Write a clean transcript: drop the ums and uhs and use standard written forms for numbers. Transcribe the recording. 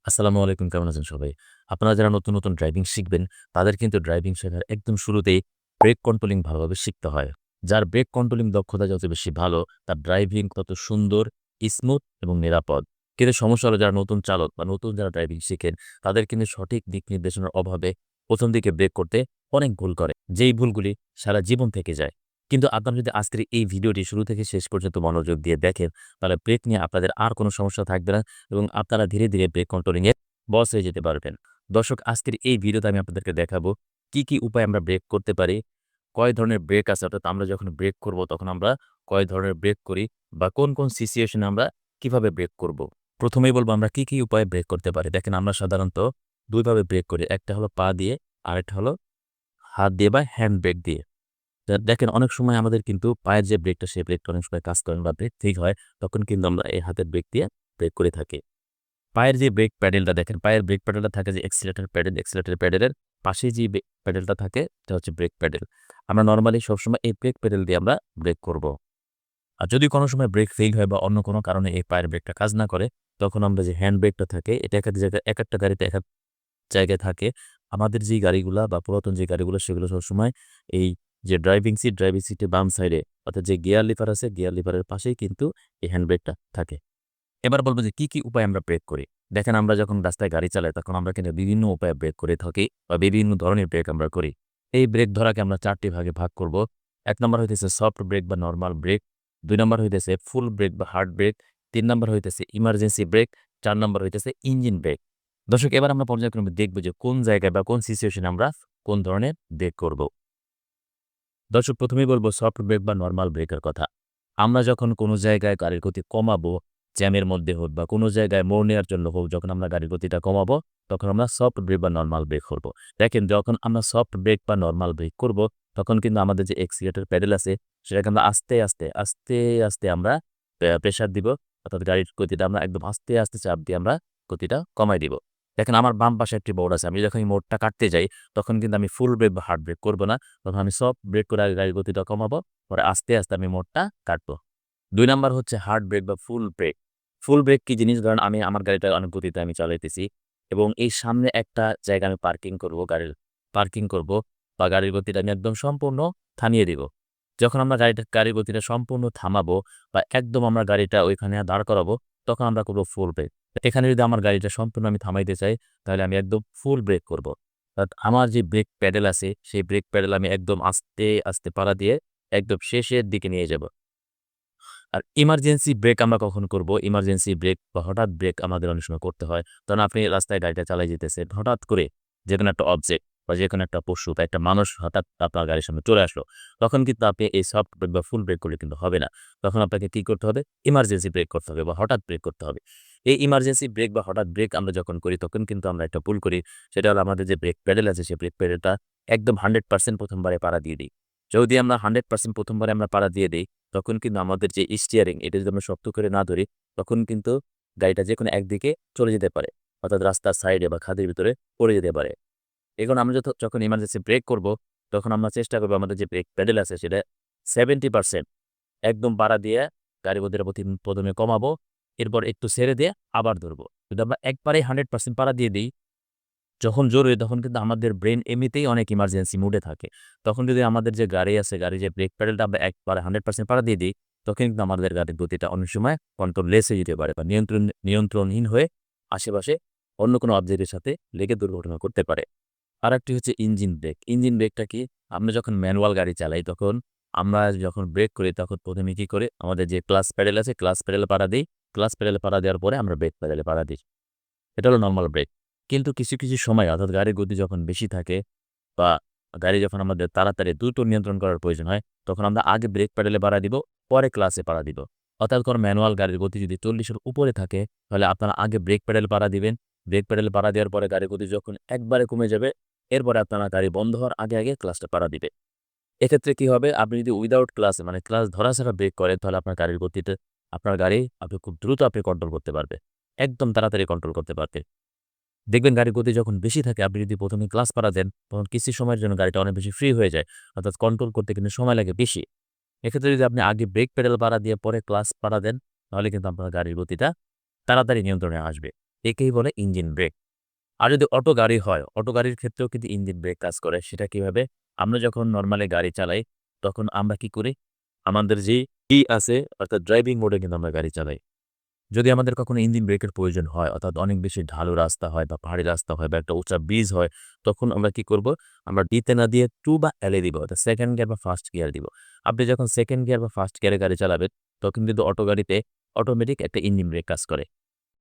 আসসালামু আলাইকুম। কেমন আছেন সবাই? আপনারা যারা নতুন ড্রাইভিং শিখবেন, তাদের কিন্তু ড্রাইভিং শেখার একদম শুরুতেই ব্রেক কন্ট্রোলিং ভালোভাবে শিখতে হয়। যার ব্রেক কন্ট্রোলিং দক্ষতা যত বেশি ভালো, তার ড্রাইভিং তত সুন্দর, স্মুথ এবং নিরাপদ। কিন্তু সমস্যা হলো যারা নতুন চালক বা নতুন যারা ড্রাইভিং শিখেন, তাদের কিন্তু সঠিক দিক নির্দেশনার অভাবে ১ম দিকে ব্রেক করতে অনেক ভুল করে। যেই ভুলগুলি সারা জীবন থেকে যায়। কিন্তু আপনারা যদি আজকের এই ভিডিওটি শুরু থেকে শেষ পর্যন্ত মনোযোগ দিয়ে দেখেন, তাহলে ব্রেক নিয়ে আপনাদের আর কোনো সমস্যা থাকবে না এবং আপনারা ধীরে ব্রেক কন্ট্রোলিং এ বস হয়ে যেতে পারবেন। দর্শক আজকের এই ভিডিওতে আমি আপনাদেরকে দেখাবো কি উপায়ে আমরা ব্রেক করতে পারি, কয় ধরনের ব্রেক আছে অর্থাৎ আমরা যখন ব্রেক করব তখন আমরা কয় ধরনের ব্রেক করি বা কোন সিচুয়েশন এ আমরা কিভাবে ব্রেক করব। প্রথমেই বলব আমরা কি উপায়ে ব্রেক করতে পারি। দেখেন আমরা সাধারণত ২ ভাবে ব্রেক করি। একটা হলো পা দিয়ে, আরেকটা হলো হাত দিয়ে বা হ্যান্ড ব্রেক দিয়ে। দেখেন অনেক সময় আমাদের কিন্তু পায়ের যে ব্রেকটা সেই ব্রেকটা অনেক সময় কাজ করে না বা ব্রেক ঠিক হয় তখন কিন্তু আমরা এই হাতের ব্রেক দিয়ে ব্রেক করে থাকি। পায়ের যে ব্রেক প্যাডেলটা দেখেন, পায়ের ব্রেক প্যাডেলটা থাকে যে এক্সিলারেটর প্যাডেলের পাশেই যে প্যাডেলটা থাকে এটা হচ্ছে ব্রেক প্যাডেল। আমরা নরমালি সবসময় এই ব্রেক প্যাডেল দিয়ে আমরা ব্রেক করব। আর যদি কোনো সময় ব্রেক ফেইল হয় বা অন্য কোনো কারণে এই পায়ের ব্রেকটা কাজ না করে, তখন আমরা যে হ্যান্ড ব্রেকটা থাকে এটা একেকটা গাড়িতে একেক জায়গায় থাকে। আমাদের যেই গাড়িগুলা বা পুরাতন যে গাড়িগুলো সেগুলো সবসময় এই যে ড্রাইভিং সিটের বাম সাইডে অর্থাৎ যে গিয়ার লিভার আছে, গিয়ার লিভারের পাশেই কিন্তু এই হ্যান্ড ব্রেকটা থাকে। এবার বলব যে কি উপায়ে আমরা ব্রেক করি? দেখেন আমরা যখন রাস্তায় গাড়ি চালাই তখন আমরা কিন্তু বিভিন্ন উপায়ে ব্রেক করে থাকি বা বিভিন্ন ধরনের ব্রেক আমরা করি। এই ব্রেক ধরাকে আমরা ৪ টি ভাগে ভাগ করব। ১ নাম্বার হইতেছে সফট ব্রেক বা নরমাল ব্রেক, ২ নাম্বার হইতেছে ফুল ব্রেক বা হার্ড ব্রেক, ৩ নাম্বার হইতেছে ইমার্জেন্সি ব্রেক, ৪ নাম্বার হইতেছে ইঞ্জিন ব্রেক। দর্শক এবার আমরা পর্যায়ক্রমে দেখব যে কোন জায়গায় বা কোন সিচুয়েশন এ আমরা কোন ধরনের ব্রেক করব। দর্শক ১ম এই বলব সফট ব্রেক বা নরমাল ব্রেকের কথা। আমরা যখন কোনো জায়গায় গাড়ির গতি কমাবো, জ্যামের মধ্যে হোক বা কোনো জায়গায় মোড় নেওয়ার জন্য হোক, যখন আমরা গাড়ির গতিটা কমাবো, তখন আমরা সফট ব্রেক বা নরমাল ব্রেক করব। দেখেন যখন আমরা সফট ব্রেক বা নরমাল ব্রেক করব, তখন কিন্তু আমাদের যে এক্সিলারেটর প্যাডেল আছে, সেটাকে আমরা আস্তে আমরা প্রেশার দিব। অর্থাৎ গাড়ির গতিটা আমরা একদম আস্তে চাপ দিয়ে আমরা গতিটা কমায় দিব। দেখেন আমার বাম পাশে একটি মোড় আছে। আমি যখন এই মোড়টা কাটতে যাই, তখন কিন্তু আমি ফুল ব্রেক বা হার্ড ব্রেক করব না। তখন আমি সফট ব্রেক করে আগে গাড়ির গতিটা কমাবো। পরে আস্তে আমি মোড়টা কাটবো। ২ নাম্বার হচ্ছে হার্ড ব্রেক বা ফুল ব্রেক। ফুল ব্রেক কি জিনিস? ধরেন আমি আমার গাড়িটা অনেক গতিতে আমি চালাইতেছি এবং এই সামনে একটা জায়গায় আমি পার্কিং করব বা গাড়ির গতিটা আমি একদম সম্পূর্ণ থামিয়ে দিব। যখন আমরা গাড়ির গতিটা সম্পূর্ণ থামাবো বা একদম আমরা গাড়িটা ওইখানে দাঁড় করাবো, তখন আমরা করব ফুল ব্রেক। এখানে যদি আমার গাড়িটা সম্পূর্ণ আমি থামাইতে চাই, তাহলে আমি একদম ফুল ব্রেক করব। অর্থাৎ আমার যে ব্রেক প্যাডেল আছে, সেই ব্রেক প্যাডেল আমি একদম আস্তে পাড়া দিয়ে একদম শেষের দিকে নিয়ে যাব। আর ইমার্জেন্সি ব্রেক আমরা কখন করব? ইমার্জেন্সি ব্রেক বা হঠাৎ ব্রেক আমাদের অনেক সময় করতে হয়। ধরুন আপনি রাস্তায় গাড়িটা চালায় যেতেছেন। হঠাৎ করে যেকোনো একটা অবজেক্ট বা যেকোনো একটা পশু বা একটা মানুষ হঠাৎ আপনার গাড়ির সামনে চলে আসলো। তখন কিন্তু আপনি এই সফট ব্রেক বা ফুল ব্রেক করলে কিন্তু হবে না। তখন আপনাকে কি করতে হবে? ইমার্জেন্সি ব্রেক করতে হবে বা হঠাৎ ব্রেক করতে হবে। এই ইমার্জেন্সি ব্রেক বা হঠাৎ ব্রেক আমরা যখন করি তখন কিন্তু আমরা একটা ভুল করি। সেটা হলো আমাদের যে ব্রেক প্যাডেল আছে সেই ব্রেক প্যাডেলটা একদম 100% ১ম বারে পাড়া দিয়ে দিই। যদি আমরা 100% ১ম বারে আমরা পাড়া দিয়ে দেই তখন কিন্তু আমাদের যে স্টিয়ারিং এটা যদি আমরা শক্ত করে না ধরি, তখন কিন্তু গাড়িটা যেকোনো একদিকে চলে যেতে পারে। অর্থাৎ রাস্তার সাইডে বা খাদের ভিতরে পড়ে যেতে পারে। এখন আমরা যখন ইমার্জেন্সি ব্রেক করব, তখন আমরা চেষ্টা করব আমাদের যে ব্রেক প্যাডেল আছে সেটা 70% একদম বাড়া দিয়ে গাড়ির গতিটা ১ম এ কমাবো। এরপর একটু ছেড়ে দিয়ে আবার ধরব। যদি আমরা একবারেই 100% পাড়া দিয়ে দেই যখন জরুরি তখন কিন্তু আমাদের ব্রেইন এমনিতেই অনেক ইমার্জেন্সি মুডে থাকে। তখন যদি আমাদের যে গাড়ি আছে, গাড়ির যে ব্রেক প্যাডেলটা আমরা একবারে 100% পাড়া দিয়ে দিই, তখন কিন্তু আমাদের গাড়ির গতিটা অনেক সময় কন্ট্রোল লেস হয়ে যেতে পারে বা নিয়ন্ত্রণহীন হয়ে আশেপাশে অন্য কোনো অবজেক্টের সাথে লেগে দুর্ঘটনা করতে পারে। আরেকটি হচ্ছে ইঞ্জিন ব্রেক। ইঞ্জিন ব্রেকটা কি? আমরা যখন ম্যানুয়াল গাড়ি চালাই তখন আমরা যখন ব্রেক করি তখন ১ম এ কি করি? আমাদের যে ক্লাচ প্যাডেল আছে, ক্লাচ প্যাডেলে পাড়া দেই। ক্লাচ প্যাডেলে পাড়া দেওয়ার পরে আমরা ব্রেক প্যাডেলে পাড়া দিই। এটা হলো নরমাল ব্রেক। কিন্তু কিছু সময় অর্থাৎ গাড়ির গতি যখন বেশি থাকে বা গাড়ি যখন আমাদের তাড়াতাড়ি দ্রুত নিয়ন্ত্রণ করার প্রয়োজন হয়, তখন আমরা আগে ব্রেক প্যাডেলে বাড়া দিব, পরে ক্লাচে পাড়া দিব। অর্থাৎ কোনো ম্যানুয়াল গাড়ির গতি যদি ৪০ এর উপরে থাকে, তাহলে আপনারা আগে ব্রেক প্যাডেল পাড়া দিবেন। ব্রেক প্যাডেল পাড়া দেওয়ার পরে গাড়ির গতি যখন একবারে কমে যাবে, এরপরে আপনারা গাড়ি বন্ধ হওয়ার আগে ক্লাচটা পাড়া দিবে। এক্ষেত্রে কি হবে? আপনি যদি উইথআউট ক্লাচে মানে ক্লাচ ধরা ছাড়া ব্রেক করেন, তাহলে আপনার গাড়ি আপনি খুব দ্রুত কন্ট্রোল করতে পারবে। একদম তাড়াতাড়ি কন্ট্রোল করতে পারবে। দেখবেন গাড়ির গতি যখন বেশি থাকে আপনি যদি ১ম এ ক্লাচ পাড়া দেন, তখন কিছু সময়ের জন্য গাড়িটা অনেক বেশি ফ্রি হয়ে যায়। অর্থাৎ কন্ট্রোল করতে কিন্তু সময় লাগে বেশি। এক্ষেত্রে যদি আপনি আগে ব্রেক প্যাডেল পাড়া দিয়ে পরে ক্লাচ পাড়া দেন, তাহলে কিন্তু আপনার গাড়ির গতিটা তাড়াতাড়ি নিয়ন্ত্রণে আসবে। একেই বলে ইঞ্জিন ব্রেক। আর যদি অটো গাড়ি হয়, অটো গাড়ির ক্ষেত্রেও কিন্তু ইঞ্জিন ব্রেক কাজ করে। সেটা কিভাবে? আমরা যখন নরমালি গাড়ি চালাই, তখন আমরা কি করি? আমাদের যে আছে অর্থাৎ ড্রাইভিং মোডে কিন্তু আমরা গাড়ি চালাই। যদি আমাদের কখনো ইঞ্জিন ব্রেকের প্রয়োজন হয়, অর্থাৎ অনেক বেশি ঢালু রাস্তা হয় বা পাহাড়ি রাস্তা হয় বা একটা উঁচা ব্রিজ হয়, তখন আমরা কি করব? আমরা D তে না দিয়ে 2 বা L এ দিব। অর্থাৎ 2nd গিয়ার বা 1st গিয়ার দিব। আপনি যখন 2nd গিয়ার বা 1st গিয়ারে গাড়ি চালাবেন, তখন কিন্তু অটো গাড়িতে অটোমেটিক একটা ইঞ্জিন ব্রেক কাজ করে।